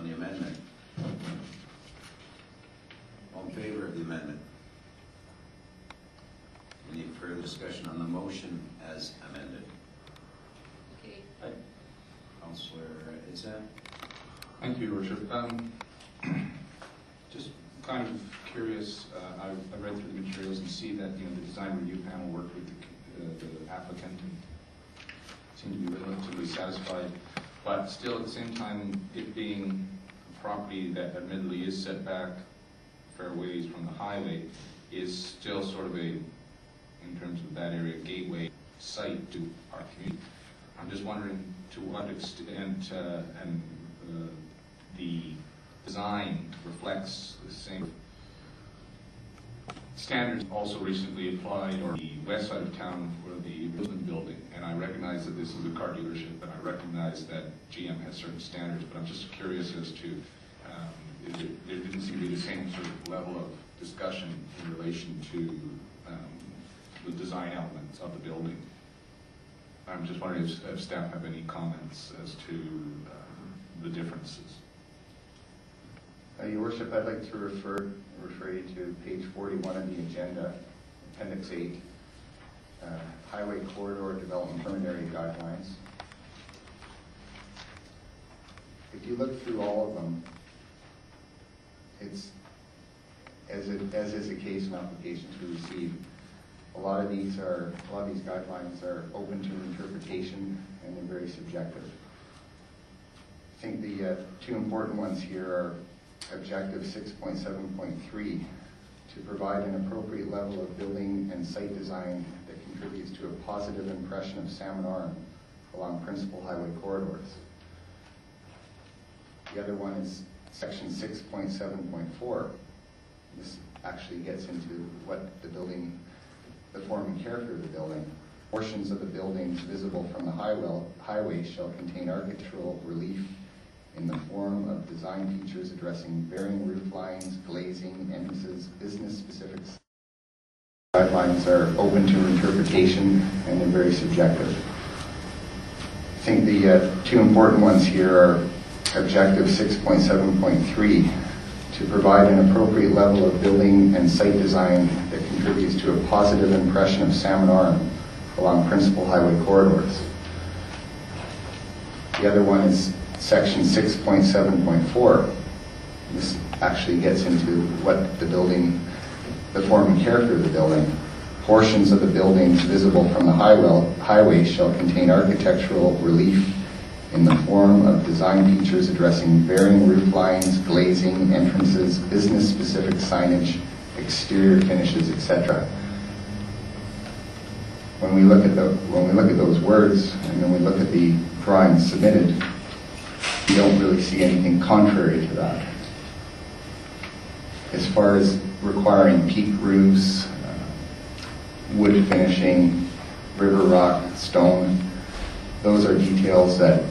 on the amendment? All in favor of the amendment? Any further discussion on the motion as amended? Okay. Councillor Itzan? Thank you, Your Worship. Just kind of curious, I read through the materials and see that the design review panel worked with the applicant and seemed to be relatively satisfied. But still, at the same time, it being a property that admittedly is set back fair ways from the highway, is still sort of in terms of that area, gateway site to our community. I'm just wondering to what extent the design reflects the same standards also recently applied or the west side of town for the Roseland building. And I recognize that this is a car dealership, and I recognize that GM has certain standards, but I'm just curious as to there didn't seem to be the same sort of level of discussion in relation to the design elements of the building. I'm just wondering if staff have any comments as to the differences. Your Worship, I'd like to refer you to page 41 of the agenda, Appendix 8, Highway Corridor Development Preliminary Guidelines. If you look through all of them, it's, as is the case in applications we receive, a lot of these guidelines are open to interpretation and they're very subjective. I think the two important ones here are Objective 6.7.3, to provide an appropriate level of building and site design that contributes to a positive impression of Salmon Arm along principal highway corridors. The other one is Section 6.7.4. This actually gets into what the building, the form and character of the building. Portions of the buildings visible from the highway shall contain architectural relief in the form of design features addressing varying roof lines, glazing, entrances, business-specific. Guidelines are open to interpretation and they're very subjective. I think the two important ones here are Objective 6.7.3, to provide an appropriate level of building and site design that contributes to a positive impression of Salmon Arm along principal highway corridors. The other one is Section 6.7.4. This actually gets into what the building, the form and character of the building. Portions of the buildings visible from the highway shall contain architectural relief in the form of design features addressing varying roof lines, glazing, entrances, business-specific signage, exterior finishes, etc. When we look at those words, and then we look at the drawings submitted, we don't really see anything contrary to that. As far as requiring peak roofs, wood finishing, river rock, stone, those are details that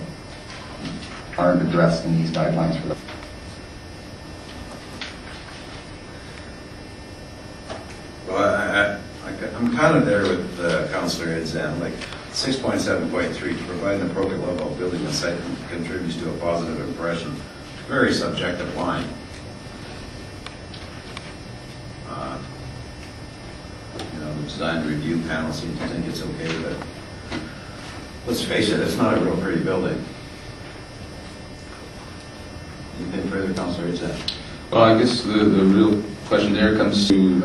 aren't addressed in these guidelines for them. Well, I'm kind of there with Councillor Itzan. Like 6.7.3, to provide an appropriate level of building and site contributes to a positive impression. Very subjective line. The design review panel seems to think it's okay, but let's face it, it's not a real pretty building. Anything further, Councillor Itzan? Well, I guess the real question there comes to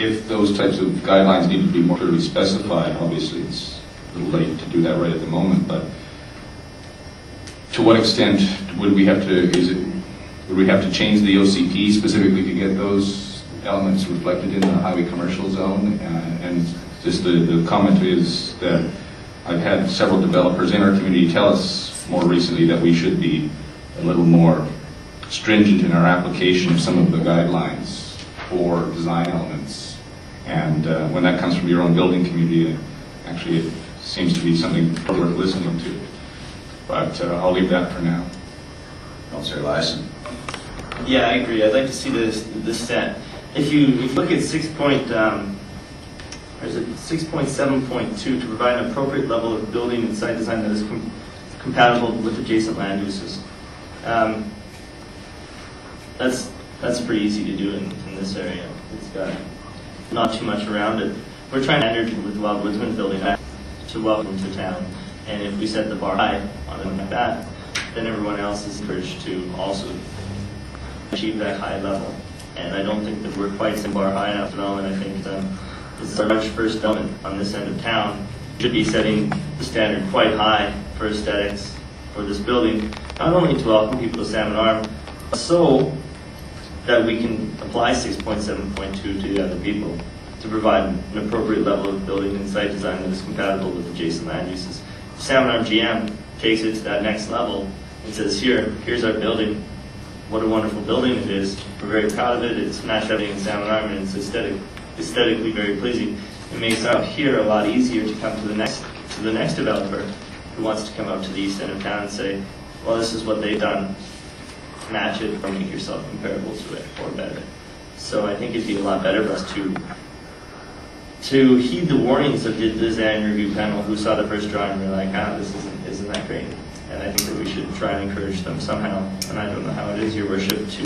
if those types of guidelines need to be more clearly specified. Obviously, it's a little late to do that right at the moment, but to what extent would we have to, would we have to change the OCP specifically to get those elements reflected in the highway commercial zone? And just the comment is that I've had several developers in our community tell us more recently that we should be a little more stringent in our application of some of the guidelines for design elements. And when that comes from your own building community, actually it seems to be something worth listening to. But I'll leave that for now. Councillor Lyson. Yeah, I agree. I'd like to see this set. If you look at 6.7.2, to provide an appropriate level of building and site design that is compatible with adjacent land uses. That's pretty easy to do in this area. It's got not too much around it. We're trying to energy with the Wild Woodsman building to welcome to town, and if we set the bar high on it like that, then everyone else is encouraged to also achieve that high level. And I don't think that we're quite setting the bar high enough development. I think this is our much first development on this end of town. Should be setting the standard quite high for aesthetics for this building, not only to welcome people to Salmon Arm, but so that we can apply 6.7.2 to the other people to provide an appropriate level of building and site design that is compatible with adjacent land uses. Salmon Arm GM takes it to that next level and says, here's our building. What a wonderful building it is. We're very proud of it. It's matched everything in Salmon Arm, and it's aesthetically very pleasing. It makes out here a lot easier to come to the next developer who wants to come out to the east end of town and say, well, this is what they've done. Match it or make yourself comparable to it or better. So I think it'd be a lot better for us to heed the warnings of the design review panel who saw the first drawing and were like, this isn't that great. And I think that we should try and encourage them somehow, and I don't know how it is, Your Worship, to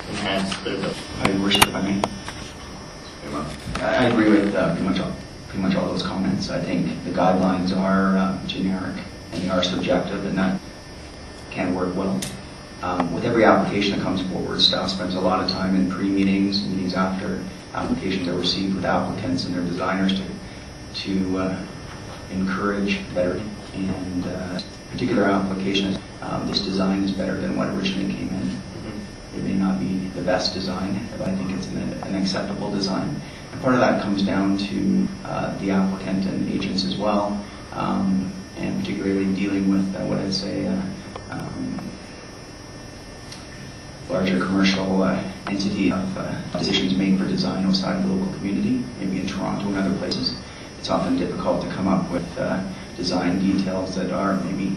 enhance their bill. Your Worship, if I may. I agree with pretty much all those comments. I think the guidelines are generic and they are subjective, and that can work well. With every application that comes forward, staff spends a lot of time in pre-meetings, meetings after applications are received with applicants and their designers to encourage better. And particular applications, this design is better than what originally came in. It may not be the best design, but I think it's an acceptable design. And part of that comes down to the applicant and agents as well, and particularly dealing with what I'd say larger commercial entity of decisions made for design outside of the local community, maybe in Toronto and other places. It's often difficult to come up with design details that are maybe,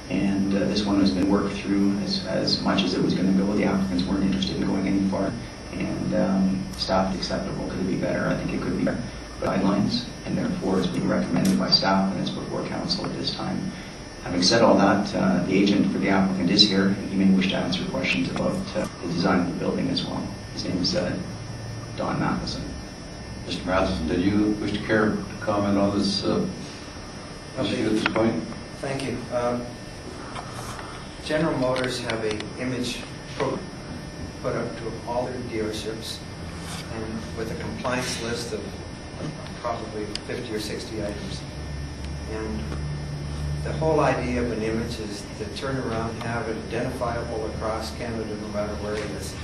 and this one has been worked through as much as it was going to go. The applicants weren't interested in going any farther, and staff acceptable. Could it be better? I think it could be better. Guidelines, and therefore it's being recommended by staff and it's before council at this time. Having said all that, the agent for the applicant is here, and he may wish to answer questions about the design of the building as well. His name is Don Matheson. Mr. Matheson, did you wish to care to comment on this issue at this point? Thank you. General Motors have an image program put up to all their dealerships, and with a compliance list of probably 50 or 60 items. And the whole idea of an image is to turn around and have it identifiable across Canada no matter where it is.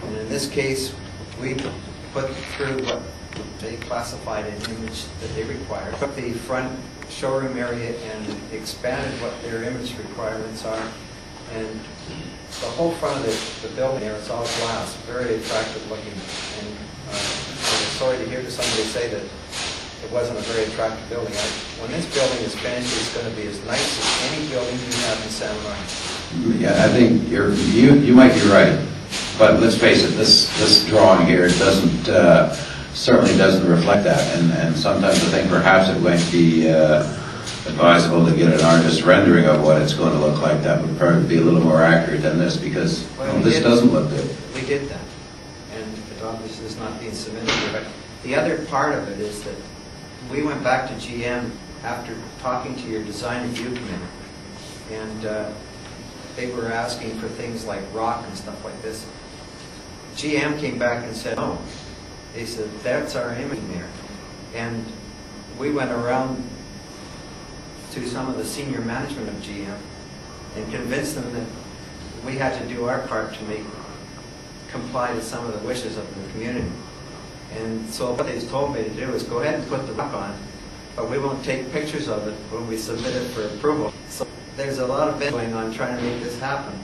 And in this case, we put through what they classified an image that they required. Took the front showroom area and expanded what their image requirements are. And the whole front of the building there, it's all glass, very attractive looking. And I'm sorry to hear somebody say that it wasn't a very attractive building. When this building is finished, it's going to be as nice as any building you have in Salmon Arm. Yeah, I think you might be right, but let's face it, this drawing here doesn't certainly doesn't reflect that, and sometimes I think perhaps it's going to be advisable to get an artist's rendering of what it's going to look like. That would probably be a little more accurate than this, because this doesn't look good. We did that, and it obviously is not being submitted here. But the other part of it is that we went back to GM after talking to your design review committee, and they were asking for things like rock and stuff like this. GM came back and said, no. They said, that's our image there. And we went around to some of the senior management of GM and convinced them that we had to do our part to comply to some of the wishes of the community. And so what they told me to do is go ahead and put the rock on, but we won't take pictures of it when we submit it for approval. So there's a lot of bit going on trying to make this happen.